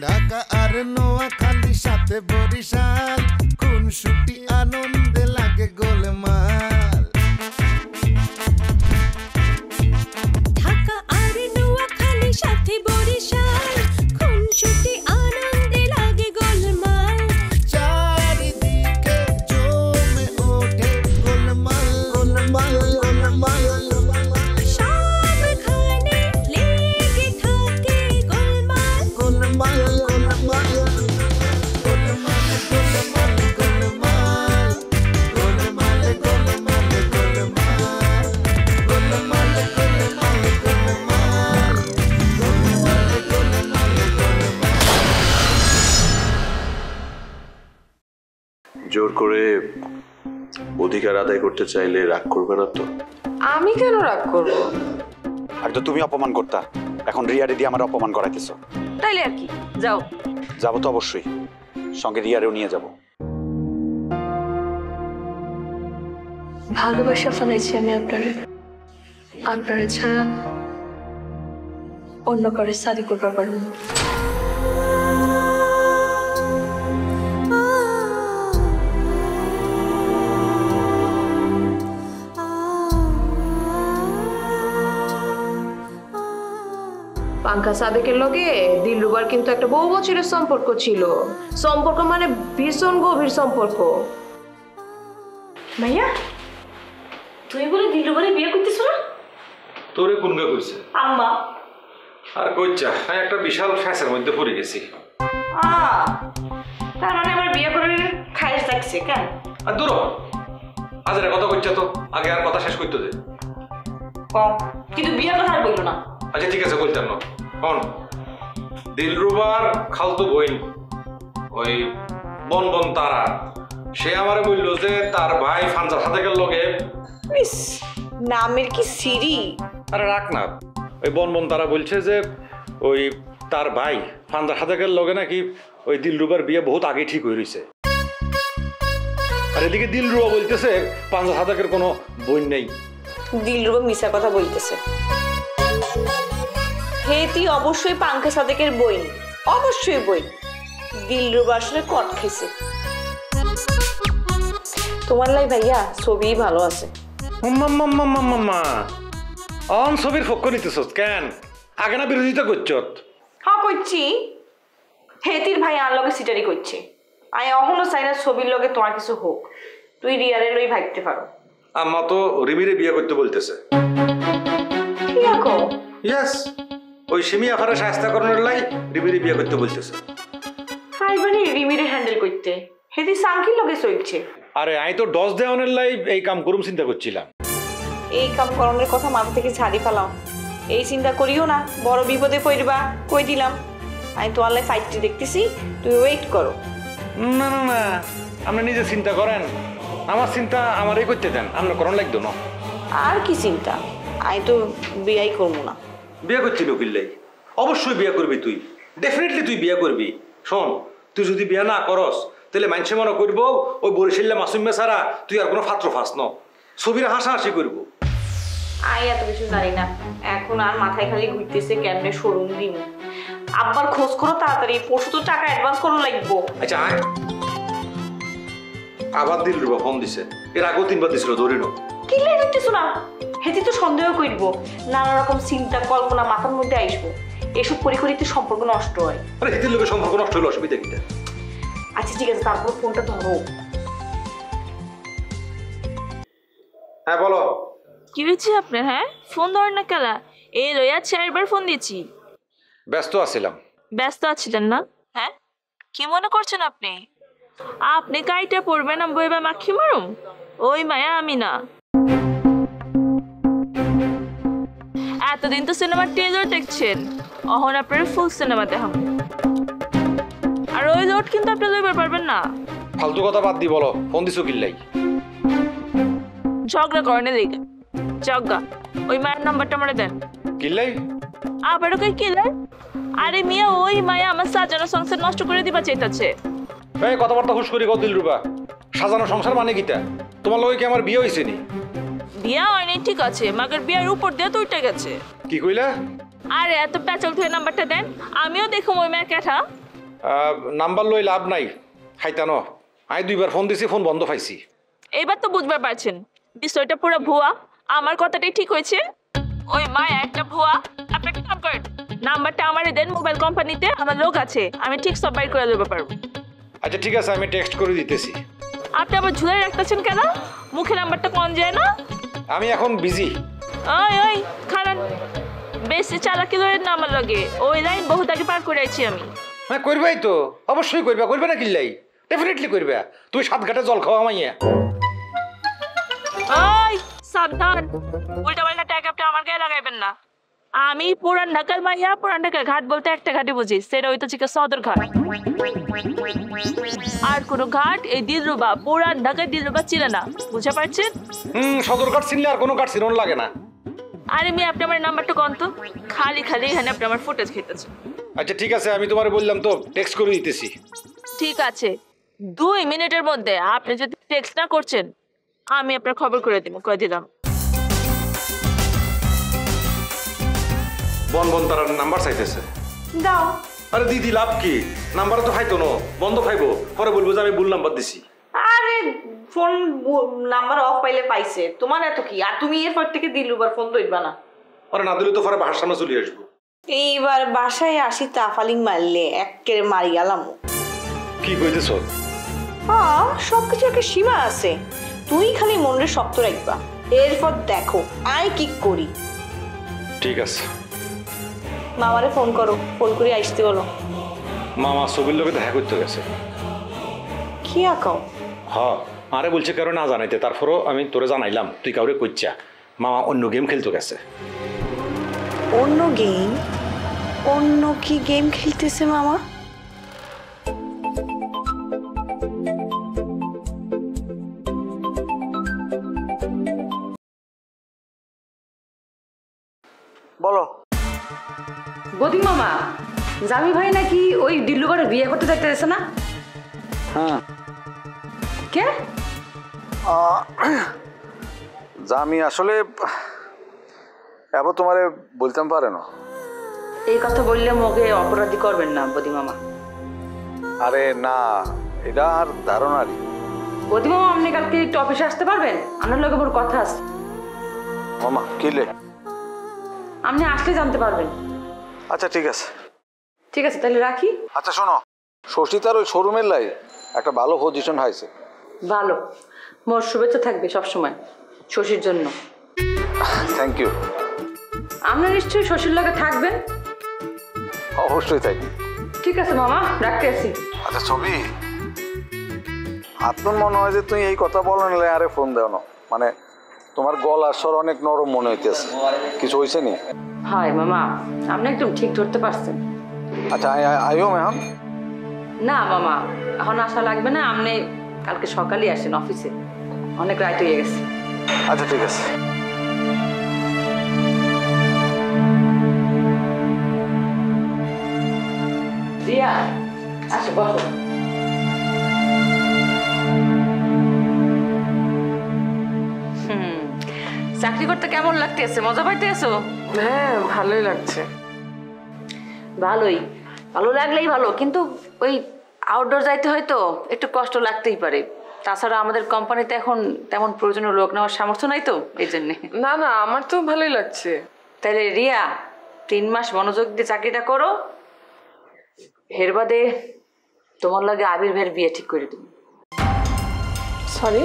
ঢাকা আর নোয়াখালী সাথে বরিশাল খুনসুটি আনন্দে লাগে গোলমাল ঢাকা আর নোয়াখালী সাথে বরিশাল খুনসুটি আনন্দে লাগে গোলমাল চারিদিকে জমে ওঠে গোলমাল গোলমাল গোলমাল সবখানে লেগে থাকে গোলমাল গোলমাল গোলমাল গোলমাল গোলমাল গোলমাল গোলমাল গোলমাল গোলমাল গোলমাল জোর করে অধিকার আদায় করতে চাইলে রাগ করবে না তো? আমি কেন রাগ করবো? আর তো তুমি অপমান করতা, এখন রিয়ারে দিয়ে আমার অপমান করাইতেছ। তাইলে আর কি, যাও। যাবো তো অবশ্যই, সঙ্গে রিয়ারেও নিয়ে যাব। ভালোবাসা ফেলাইছি আমি আপনারে ছাড়া অন্য করে শাদি করতে পারবো না। পাঙ্কা সাদেকের লগে দিলরুবার কিন্তু একটা বহু বছরের সম্পর্ক ছিল। সম্পর্ক মানে ভীষণ গভীর সম্পর্ক। ভাইয়া তুই বলে দিলরুবারে বিয়ে করতেছ না? তোরে কোনগা কইছে? আম্মা। আর কইছা আমি একটা বিশাল ফ্যাসের মধ্যে পড়ে গেছি। তার মানে আমার বিয়ে করার খায়েশ থাকছে কেন? আর দূর আজের কথা কইছা তো, আগে আর কথা শেষ করতে দে। কম কিন্তু বিয়ে কথা আর বললো না। আচ্ছা ঠিক আছে বলতাম না। কোন দিলরুবার খালতো বইন ওই বন বন তারা, সে আমারে বললো যে তার ভাই ফানজার সাদেকের লগে। নামের কি সিরি? আরে রাখ না, ওই বন বন তারা বলছে যে ওই তার ভাই ফানজার সাদেকের লগে নাকি ওই দিলরুবার বিয়ে বহুত আগে ঠিক হয়ে রয়েছে। আর এদিকে দিলরুবা বলতেছে ফানজার সাদেকের কোনো বই নেই। দিলরুবা মিশা কথা বলতেছে। হে তুই অবশ্যই পাঙ্কা সাদেকের বই, অবশ্যই বই। দিলরুবা আসলে কট খেয়েছে। তোমার লাই ভাইয়া ছবি ভালো আছে। অন ছবির ফক্ক নিতেছ কেন? আগে না বিরোধিতা করছ? হ্যাঁ করছি। হেতির ভাই আর লগে সিটারি করছে। আমি অহনো চাই না ছবির লগে তোমার কিছু হোক। তুই রিয়ারে লই ভাগতে পারো। আম্মা তো রিমিরে বিয়ে করতে বলতেছে। ঠিক আছে। ইয়েস, ওই সিমি আফারে শাস্তা করানোর লাই রিমিরে বিয়ে করতে বলতেছে। ফাইবারে রিমিরে হ্যান্ডেল করতে হেতি সাংকির লগে চলছে। আরে আমি তো ডস দেওয়ানের লাই এই কাম করুম চিন্তা করছিলাম। এই কাম করণের কথা মাথা থেকে ছাড়ি ফেলাও। এই চিন্তা করিও না, বড় বিপদে পড়বা কই দিলাম। আমি তো আল্লাহ ফাইটটি দেখতেছি, তুমি ওয়েট করো। না না না, আপনি নিজে চিন্তা করেন, আমার চিন্তা আমারই করতে দেন, আপনার করণ লাগতো না। আর কি চিন্তা, আমি তো বিয়াই করবো না। বিয়ে করছিল কিল্লাই? অবশ্যই বিয়ে করবি তুই, ডেফিনেটলি তুই বিয়ে করবি। শোন, তুই যদি বিয়ে না করস তাহলে মানুষে মনে করবো ওই বরিশাল্লা মাসুমিয়া ছাড়া তুই আর কোনো পাত্র ফাঁস ন, ছবির হাসাহাসি করবো। আমি এত কিছু জানি না, এখন আর মাথায় খালি ঘুরতেছে কেমনে শোরুম দিন। আব্বার খোঁজ করো তাড়াতাড়ি, পরশু তো টাকা অ্যাডভান্স করো লাগবো। আচ্ছা আয়। আবার দিলরুবা ফোন দিছে, এর আগেও 3 বার দিছিল, ধরে নো। কি লাই ধরতেছো না? হেতি তো সন্দেহ করব, নানা রকম চিন্তা কল্পনা মাথার মধ্যে আসবো। এসব পরিকরিতে সম্পর্ক নষ্ট হয়। আরে হেতির লোকের সম্পর্ক নষ্ট হলো, অসুবিধা কিটা? আচ্ছা ঠিক আছে, তারপর ফোনটা ধরো। হ্যাঁ বলো। কি হয়েছে আপনার? হ্যাঁ ফোন ধরেন না কেলা? এই রয়া 4বার ফোন দিয়েছি। ব্যস্ত আছিলাম। ব্যস্ত আছিলেন না? হ্যাঁ কি মনে করছেন আপনি? আপনি কাইটা পড়বেন আমি বইবা মাখি মারুম? ওই মায়া আমি না। এতদিন তো সিনেমার ট্রেলার দেখছেন, অহন আপনার ফুল সিনেমা দেখাম। আর ওই লোড কিন্তু আপনি লইবার পারবেন না। ফালতু কথা বাদ দি, বলো ফোন দিছো কিল্লাই? ঝগড়া করেন দিকে ঝগড়া। ওই মায়ের নাম্বারটা মনে দেন। কিল্লাই? আবারও কই কিলাই? আরে মিয়া ওই মায়া আমার সাজানো সংসার নষ্ট করে দিবা চাইতাছে। এই কথাবার্তা হুশ করি কও দিলরুবা। সাজানো সংসার মানে কিটা? তোমার লগে কি আমার বিয়ে হইছে নি? বিয়া হয়নি ঠিক আছে, মাগের বিয়ার উপর দিয়ে তো উঠে গেছে। কি কইলা? আরে এত প্যাচল ধুয়ে নাম্বারটা দেন, আমিও দেখুম ওই মেয়ে ক্যাঠা। নাম্বার লই লাভ নাই খাইতানো আমি 2বার ফোন দিছি ফোন বন্ধ পাইছি এইবার তো বুঝবার পারছেন বিষয়টা পুরো ভুয়া আমার কথাটাই ঠিক হয়েছে ওই মায়া একটা ভুয়া আপনি একটা কাম করেন নাম্বারটা আমারে দেন মোবাইল কোম্পানিতে আমার লোক আছে আমি ঠিক সব বাইর করে দেবো পারবো আচ্ছা ঠিক আছে আমি টেক্সট করে দিতেছি আপনি আবার ঝুলাই রাখতেছেন কেন মুখে নাম্বারটা কোন যায় না আমি এখন বিজি ওই ওই খারান বেশি চালাকি ধরে না আমার লগে ওই লাইন বহুত আগে পার করে আইছি আমি হ্যাঁ করবাই তো অবশ্যই করবে না কিল্লাই ডেফিনেটলি করবে তুই 7 ঘাটে জল খাওয়া মাইয়া ওই সাবধান উল্টা পাল্টা ট্যাগ আপনি আমার গায়ে লাগাইবেন না আমি পুরান ঢাকার মাইয়া পুরান ঢাকার ঘাট বলতে একটা ঘাটে বুঝি সেটা হইতো চিকা সদর ঘাট আর কোনো ঘাট এই দিলরুবা পুরান ঢাকায় দিলরুবা চিনে না বুঝতে পারছেন সদর ঘাট চিনলে আর কোনো ঘাট চিনন লাগে না আরে আমি আপনি আমার নাম্বারটা কন্ত খালি এখানে আপনি আমার ফুটেজ খেতেছেন আচ্ছা ঠিক আছে আমি তোমারে বললাম তো টেক্সট করে দিতেছি ঠিক আছে 2 মিনিটের মধ্যে আপনি যদি টেক্সট না করছেন আমি আপনার খবর করে দিব কই দিলাম বন তার নাম্বার চাইতেছে দাও আরে দিদি লাভ কি নাম্বার তো খাইতো না বন্ধ খাইবো পরে বলবো যে আমি ভুল নাম্বার দিছি আরে ফোন নাম্বার অফ পাইলে পাইছে তোমার এত কি আর তুমি এরপর থেকে দিলুবার ফোন ধরবা না আরে না দিলে তো পরে বাসার সামনে চলে আসবো এইবার বাসায় আসি তাফালিং মারলে একের মারি গেলাম কি কইতেছ হ্যাঁ সবকিছু একটা সীমা আছে তুই খালি মনে শক্ত রাখবা এরপর দেখো আই কি করি ঠিক আছে মামারে ফোন করো ফোন করে আসতে বলো মামা ছবির লোকে দেখা করতে গেছে কি আঁকাও হ্যাঁ আরে বলছে কারো না জানাইতে তারপরও আমি তোরে জানাইলাম তুই কাউরে কইচ্ছা মামা অন্য গেম খেলতে গেছে অন্য গেম অন্য কি গেম খেলতেছে মামা বলো বদি মামা জামি ভাই নাকি ওই দিল্লুগড়ে বিয়ে করতে যাইতেছে না হ্যাঁ কে জামি আসলে এবার তোমারে বলতাম পারে না এই কথা বললে মোকে অপরাধী করবেন না বদি মামা আরে না এটা আর ধারণারই বদি মামা আপনি কালকে একটু অফিসে আসতে পারবেন আমার লগে মোর কথা আছে মামা কিলে আপনি আসলে জানতে পারবেন আচ্ছা ঠিক আছে তাহলে রাখি আচ্ছা শোনো শশীতার ওই শোরুমের লাই একটা ভালো পজিশন হয়েছে ভালো মোর শুভেচ্ছা থাকবে সব সময় শশীর জন্য থ্যাংক ইউ আপনার নিশ্চয়ই শশীর লগে থাকবেন অবশ্যই থাকি ঠিক আছে মামা রাখতে আসি আচ্ছা ছবি আপনার মনে হয় যে তুই এই কথা বলো নিলে আরে ফোন দেও না মানে তোমার গলার স্বর অনেক নরম মনে হইতেছে কিছু হয়েছে নি হাই মামা আপনি একদম ঠিক ধরতে পারছেন আচ্ছা আইও এখন না মামা এখন আসা লাগবে না আপনি কালকে সকালে আসেন অফিসে অনেক রাত হয়ে গেছে আচ্ছা ঠিক আছে রিয়া আসো বসো চাকরি করতে কেমন লাগতেছে মজা পাইতেছো হ্যাঁ ভালোই লাগছে ভালোই ভালো লাগলেই ভালো কিন্তু ওই আউটডোর যাইতে হয় তো একটু কষ্ট লাগতেই পারে তাছাড়া আমাদের কোম্পানিতে এখন তেমন প্রয়োজনীয় লোক নেওয়ার সামর্থ্য নাই তো এই জন্যে না না আমার তো ভালোই লাগছে তাহলে রিয়া 3 মাস মনোযোগ দিয়ে চাকরিটা করো এর বাদে তোমার লাগে আবির ভাইয়ের বিয়ে ঠিক করে দেবো সরি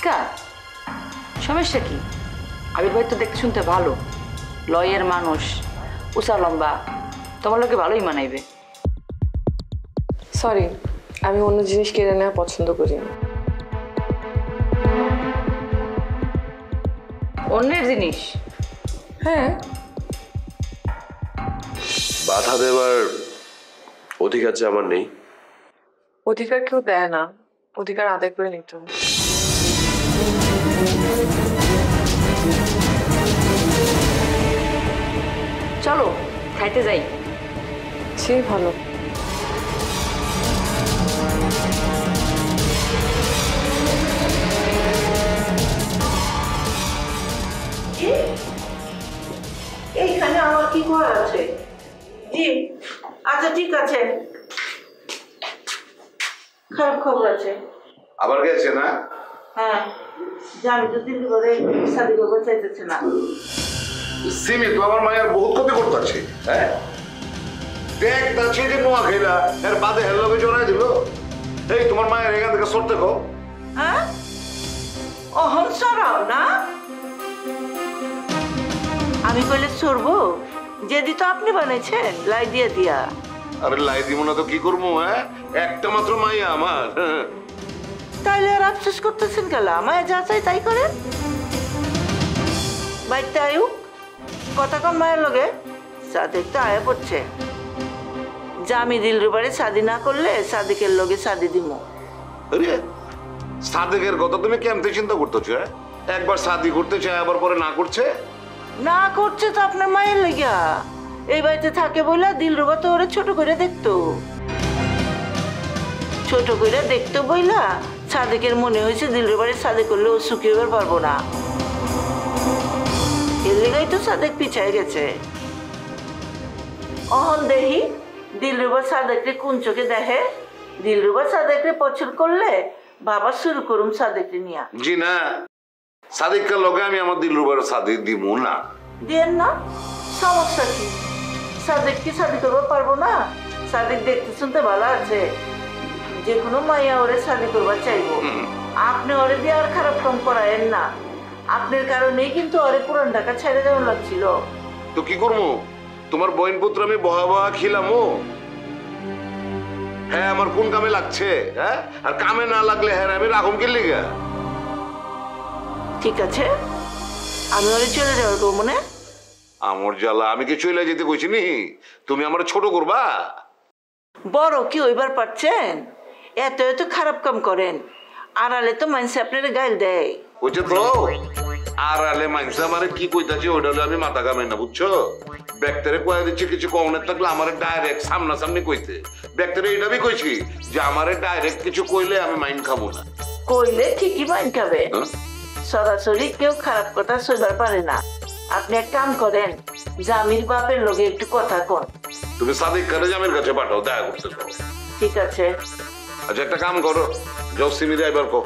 কা সমস্যা কি আবির ভাই তো দেখতে শুনতে ভালো লয়ের মানুষ উঁচা লম্বা তোমার লোকে ভালোই মানাইবে সরি আমি অন্য জিনিস কেড়ে নেওয়া পছন্দ করি না অন্যের জিনিস হ্যাঁ বাধা দেওয়ার অধিকার যে আমার নেই অধিকার কেউ দেয় না অধিকার আদায় করে নিতে হবে চলো খাইতে যাই সে ভালো এইখানে আমার কি করা আছে জি আচ্ছা ঠিক আছে, খারাপ খবর আছে। আবার গেছে না? হ্যাঁ, জানি তো দিল্লি করে শাদি করবো চাইতেছে না। সিমি তো আমার মায়ের বহুত ক্ষতি করতেছে। হ্যাঁ দেখ তাছে যে নোয়া খেলা এর বাদে হের লগে জড়াই দিল। এই তোমার মায়ের এখান থেকে সরতে কো। হ্যাঁ অহন সরাও না, আমি কইলে সরবো? যেদি তো আপনি বানাইছেন লাই দিয়া দিয়া। আরে লাই দিব না তো কি করবো? হ্যাঁ একটা মাত্র মাইয়া আমার। তাইলে আর আফসোস করতেছেন কেন? আমায় যা চাই তাই করেন। বাইতে আয়ুক কথা কম মায়ের লগে সাদেক তো আয়া পড়ছে। জামি দিলরুবারে শাদি না করলে সাদেকের লগে শাদি দিমু। আরে সাদেকের কথা তুমি কেমতে চিন্তা করতেছো? একবার শাদি করতে চায় আবার পরে না করছে। না করছে তো আপনার মায়ের লাগিয়া। এই বাড়িতে থাকে বইলা দিলরুবা তো ওরা ছোট করে দেখতো, ছোট করে দেখতো বইলা সাদেকের মনে হয়েছে দিলরুবারে শাদি করলে ও সুখী হবার পারবো না। এর লেগাই তো সাদেক পিছায় গেছে। অহন দেহি দিলরুবা সাদেককে কোন চোখে দেখে। দিলরুবা সাদেককে পছন্দ করলে বাবা শুরু করুম সাদেককে নিয়া। জি না, সাদেকের লগে আমি আমার দিলরুবার শাদি দিব না। দেন না, সমস্যা কি? সাদেক কি শাদি করবো পারবো না? সাদেক দেখতে শুনতে ভালো আছে, যে কোনো মাইয়া ওরে শাদি করবার চাইবো। আপনি ওরে দিয়ে আর খারাপ কাম করায়েন না। আপনার কারণেই কিন্তু ওরে পুরান ঢাকা ছেড়ে যাওয়া লাগছিল। তো কি করবো? তোমার বইন পুত্র আমি বহা বহা খিলামো? হ্যাঁ আমার কোন কামে লাগছে? হ্যাঁ আর কামে না লাগলে হ্যাঁ আমি রাখুম কি লিগা? ঠিক আছে, আমি ওরে চলে যাওয়ার গো মনে। আমার জ্বালা, আমি কি চলে যেতে কইছি নি? তুমি আমার ছোট করবা? বড় কি ওইবার পারছেন? এত এত খারাপ কাম করেন, আড়ালে তো মানুষ আপনার গাইল দেয়। বুঝছো তো? আর আলে মানুষ আমার কি কইতাছে ওইটা হলে আমি মাথা কামাই না, বুঝছো? ব্যাক্তেরে কয়ে দিচ্ছে কিছু কমনে থাকলে আমার ডাইরেক্ট সামনাসামনি কইতে। ব্যাক্তেরে এটা আমি কইছি যে আমার ডাইরেক্ট কিছু কইলে আমি মাইন খাবো না। কইলে ঠিকই মাইন খাবে, সরাসরি কেউ খারাপ কথা সইবার পারে না। আপনি এক কাম করেন, জামির বাপের লগে একটু কথা কন। তুমি সাদিক খানে জামির কাছে পাঠাও, দেখা করতে পারো। ঠিক আছে। আচ্ছা একটা কাম করো, যাও সিমিরে এবার কো।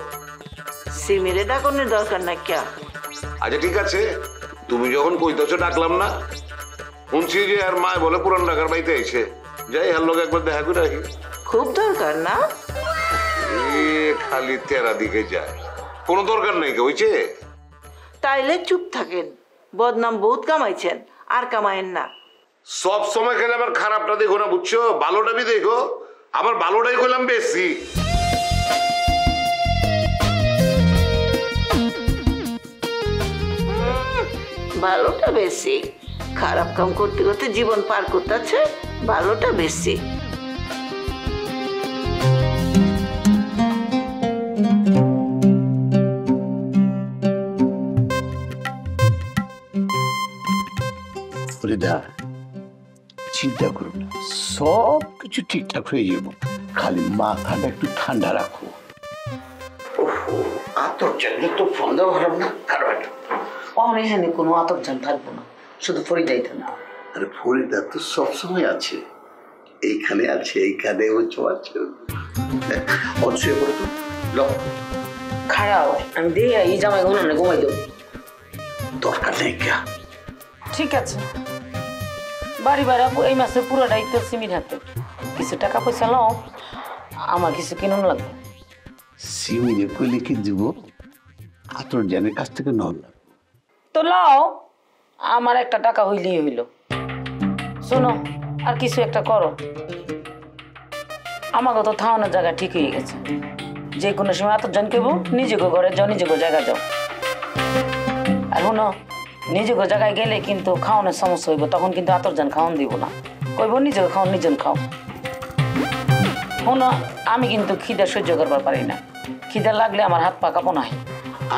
সিমিরে ডাকনের দরকার না কে? আচ্ছা ঠিক আছে, তুমি যখন কইতেছো ডাকলাম না। শুনছি যে আর মায় বলে পুরান ঢাকার বাড়িতে আইছে, যাই হার লোক একবার দেখা করে রাখি। খুব দরকার না? খালি তেরা দিকে যায়, কোনো দরকার নেই হইছে। তাইলে চুপ থাকেন, বদনাম বহুত কামাইছেন, আর কামায়েন না। সব সময় খেলে আমার খারাপটা দেখো না, বুঝছো? ভালোটা বি দেখো। আমার ভালোটাই কইলাম বেশি। ভালোটা বেশি? খারাপ কাম করতে করতে জীবন পার করতেছে, ভালোটা বেশি। চিন্তা করো না, সব কিছু ঠিকঠাক হয়ে যাবো, খালি মাথাটা একটু ঠান্ডা রাখো। আতর চাইলে তো ফোন দেওয়া হারাম না কারো একটা। এখানে কোনো আতর জান থাকবো না, শুধু ফরিদাই থাকবো। আরে ফরিদা তো সবসময় আছে, এইখানে আছে, এইখানে আছে। অবশ্যই করে তো খারাপ, আমি দিয়ে এই জামাই ঘুমানো ঘুমাই দেবো। দরকার নেই কে? ঠিক আছে, বাড়ি ভাড়া এই মাসের পুরো দায়িত্ব সিমির হাতে। কিছু টাকা পয়সা নাও, আমার কিছু কিনুন লাগবে। সিমিরে কইলে কি দিব? আতর জানের কাছ থেকে নল তো লাও, আমার একটা টাকা হইলেই হইল। শোনো, আর কিছু একটা করো। আমাকে তো থাওয়ানোর জায়গা ঠিক হয়ে গেছে, যে কোনো সময় আতর জান কেবো, নিজেকে ঘরে যাও, নিজেকে জায়গা যাও। আর শোনো, নিজেকে জায়গায় গেলে কিন্তু খাওয়ানোর সমস্যা হইব, তখন কিন্তু আতর জান খাওয়ান দিব না, কইব নিজেকে খাও, নিজেন খাও। শোনো, আমি কিন্তু খিদা সহ্য করবার পারি না, খিদা লাগলে আমার হাত পা কাঁপো নাই।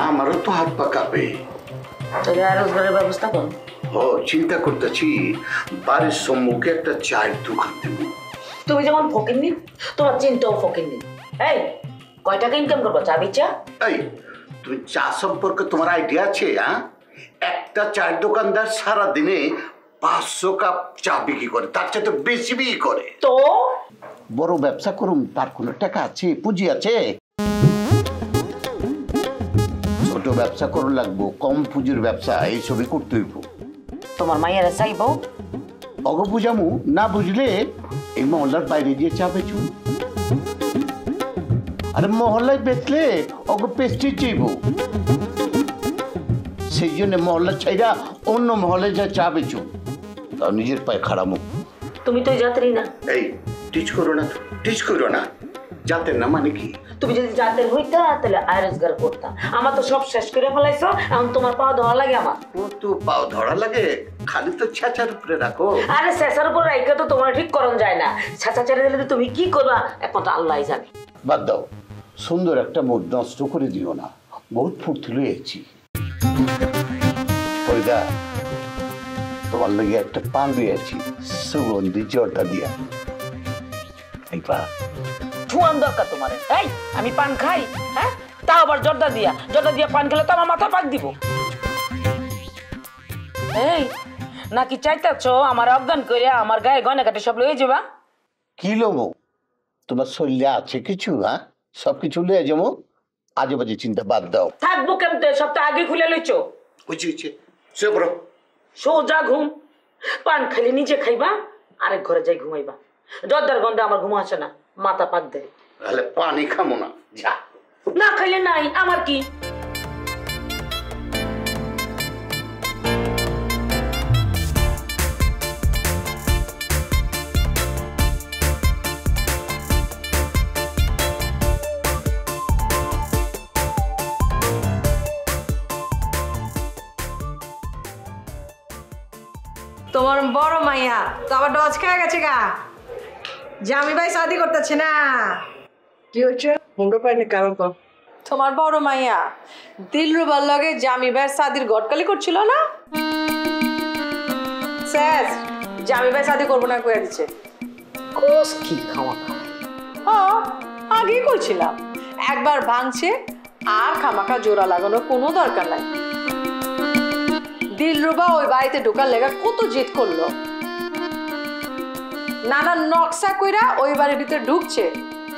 আমারও তো হাত পা কাঁপে। তাহলে আর রোজগারের ব্যবস্থা করো। ও চিন্তা করতেছি, বাড়ির সম্মুখে একটা চায়ের দোকান দেবো। তুমি যেমন ফকিরনি, তোমার চিন্তাও ফকিরনি। এই কয় টাকা ইনকাম করবো চা বেচা? এই তুমি চা সম্পর্কে তোমার আইডিয়া আছে? হ্যাঁ, একটা চায়ের দোকানদার সারা দিনে 500 কাপ চা বিক্রি করে, তার চেয়ে তো বেশি বিক্রি করে। তো বড় ব্যবসা করুম, তার কোনো টাকা আছে, পুঁজি আছে? ছোট ব্যবসা করুন লাগবো, কম পুঁজির ব্যবসা এই ছবি করতে হইব। তোমার মাইয়ারা চাইবো অগ বুঝামু, না বুঝলে এই মহল্লার বাইরে দিয়ে চা বেচুন। আরে মহল্লায় বেচলে অগ পেস্টি চাইব, সেই জন্য মহল্লা ছাইরা অন্য মহলে যা চা বেচুন, তাও নিজের পায়ে খাড়ামু। তুমি তো যাত্রী না। এই টিচ করো না, টিচ করো না। জাতের না মানে কি? তুমি যদি জাতের হইতা তাহলে আয় রোজগার করতা। আমার তো সব শেষ করে ফেলাইছো, এখন তোমার পাও ধরা লাগে আমার। ও তো পাও ধরা লাগে, খালি তো ছেঁচার উপরে রাখো। আরে শেষের উপর রাইখা তো তোমার ঠিক করন যায় না। ছেঁচা ছেড়ে দিলে তুমি কি করবা একমাত্র আল্লাহই জানে। বাদ দাও, সুন্দর একটা মুড নষ্ট করে দিও না, বহুত ফুর্তি লয়েছি। ওইদা তোমার লাগে একটা পান দিয়েছি, সুগন্ধি জর্দা দিয়া। এইবা ঠুয়ান দরকার তোমার। এই আমি পান খাই, হ্যাঁ? তাও আবার জর্দা দিয়া পান খেলে তো আমার মাথা পাক দিব। এই নাকি চাইতেছো আমার অজ্ঞান করে আমার গায়ে গয়না কাটে সব লয়ে যাবা? কি লোবো? তোমার শরীরে আছে কিছু? হ্যাঁ, সবকিছু লয়ে যাবো। আজে বাজে চিন্তা বাদ দাও। থাকবো কেমন? সবটা আগে খুলে লইছো। সে করো, সোজা ঘুম। পান খালি নিজে খাইবা, আরেক ঘরে যাই ঘুমাইবা। জর্দার গন্ধে আমার ঘুম আসে না, মাথা পাক দেয়। তাহলে পানি খামো না, যা। না খাইলে নাই, আমার কি? তোমার বড় মাইয়া তো আবার ডজ খেয়ে গেছে গা। জামি ভাই শাদি করতেছে না। কি হচ্ছে? মুন্ডো পাইনি কারণ তো তোমার বড় মাইয়া দিলরুবার লগে জামি ভাই শাদির গটকালি করছিল না? শেষ জামি ভাই শাদি করবো না কইয়া দিচ্ছে। কোস কি খাওয়া হ্যাঁ আগেই কইছিলাম, একবার ভাঙছে আর খামাখা জোড়া লাগানোর কোনো দরকার নাই। দিলরুবা ওই বাড়িতে ঢোকার লেগা কত জেদ করলো, নানা নকশা কইরা ওই বাড়ির ভিতরে ঢুকছে।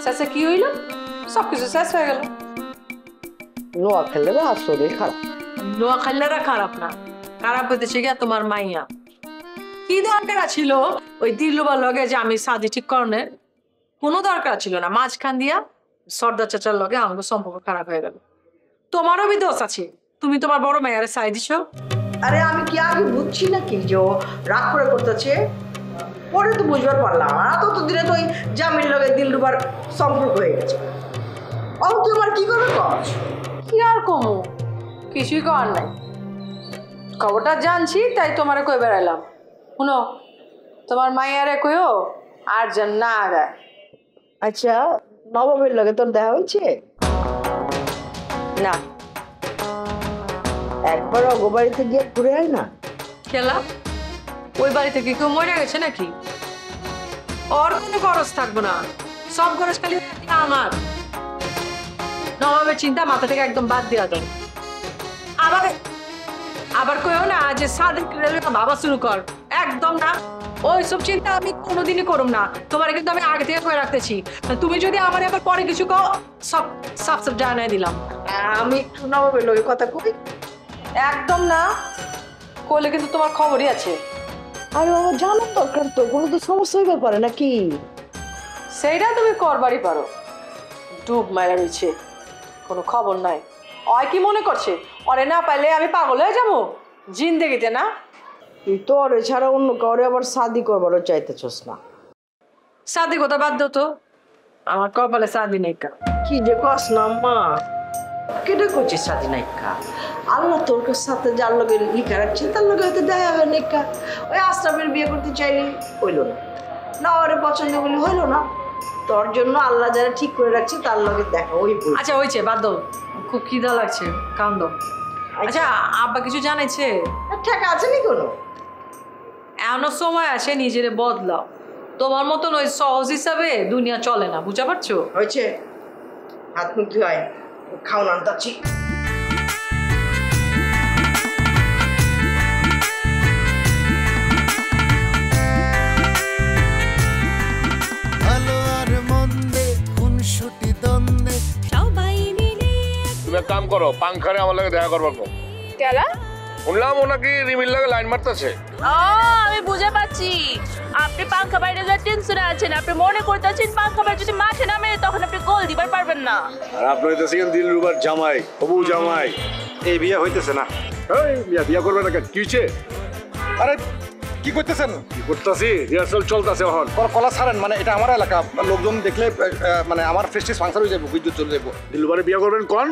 শেষে কি হইল? সবকিছু শেষ হয়ে গেল। নোয়া খেললে আসলে খারাপ। নোয়া খেললেরা খারাপ না, খারাপ হইতেছে গিয়া তোমার মাইয়া। কি দরকার ছিল ওই দিলরুবার লগে যে আমি শাদি ঠিক করণের? কোনো দরকার ছিল না। মাঝখান দিয়া সর্দার চাচার লগে আমাকে সম্পর্ক খারাপ হয়ে গেল। তোমারও বি দোষ আছে, তুমি তোমার বড় মাইয়ারে চাই দিছো। আরে আমি কি আগে বুঝছি নাকি যে ও রাগ করে করতেছে? পরে তো বুঝবার পারলাম। আর ততদিনে তো ওই জামির লগে দিলরুবার সম্পর্ক হয়ে গেছে। ও তুই আমার কি করবে কর? কি আর কমু? কিছুই করার নাই। খবরটা জানছি তাই তোমারে কই বেড়াইলাম। শুনো, তোমার মাইয়ারে কইও আর যেন না আগায়। আচ্ছা, নবাবের লগে তোর দেখা হয়েছে? না। একবার অগো বাড়িতে গিয়ে ঘুরে আয় না। খেলা ওই বাড়িতে কি কেউ মরে গেছে নাকি? ওর কোনো খরচ থাকবো না, সব খরচ খালি আমার। নবাবের চিন্তা মাথা থেকে একদম বাদ দেওয়া দাও। আবার আবার কইও না যে সাদিক বাবা শুরু কর, একদম না। ওইসব চিন্তা আমি কোনোদিনই করুম না। তোমার কিন্তু আমি আগে থেকে করে রাখতেছি। তুমি যদি আমার আবার পরে কিছু কও, সব সব সব জানাই দিলাম। আমি একটু নবাবের লগে কথা কই। একদম না, কইলে কিন্তু তোমার খবরই আছে। আরে বাবা, জানার দরকার তো, কোনো তো সমস্যা হইতে পারে নাকি? সেইটা তুমি করবারই পারো। ডুব মারা রয়েছে, কোনো খবর নাই। ওই কি মনে করছে ওরে না পাইলে আমি পাগল হয়ে যাবো জিন্দেগিতে? না, তুই তো ওরে ছাড়া অন্য কাউরে আবার শাদি করবারও চাইতেছস না। শাদি কথা বাদ দাও তো, আমার কপালে শাদি নেই। কি যে কস না মা, কেটে করছিস শাদি নাইকা? আল্লাহ তোর সাথে যার লগে লিখা রাখছে তার লগে হয়তো দেখা হবে নাইকা। ওই আশরাফের বিয়ে করতে চাইলে হইল না, না ওরে পছন্দ বলে হইল না। তোর জন্য আল্লাহ যারা ঠিক করে রাখছে তার লগে দেখা ওই। আচ্ছা হয়েছে, বাদ দাও, খুব খিদা লাগছে, খাওন দাও। আচ্ছা আব্বা কিছু জানাইছে? ঠিক আছে নি কোনো? এমনও সময় আসে নিজেরে বদলাও। তোমার মতন ওই সহজ হিসাবে দুনিয়া চলে না, বুঝতে পারছো? হয়েছে, হাত মুখ ধুয়ায় খাও না আনতাছি। করো পাংখারে আমার লাগে দেখা করবার কো কেলা শুনলাম ও নাকি রিমিল লাগে লাইন মারতেছে ও আমি বুঝে পাচ্ছি আপনি পাঙ্খা বাইরে যা টেনশনে আছেন আপনি মনে করতেছেন পাঙ্খা বাইরে যদি মাঠে নামে তখন আপনি গোল দিবার পারবেন না আর আপনি হইতেছেন দিলরুবার জামাই হবু জামাই এই বিয়ে হইতেছে না এই বিয়া করবে না কি হইছে আরে কি করতেছেন কি করতেছি রিহার্সাল চলতেছে এখন কলা ছাড়েন মানে এটা আমার এলাকা লোকজন দেখলে মানে আমার ফেস্টিস ফাংশন হয়ে যাবে বিদ্যুৎ চলে যাবো দিলরুবারে বিয়া করবেন কোন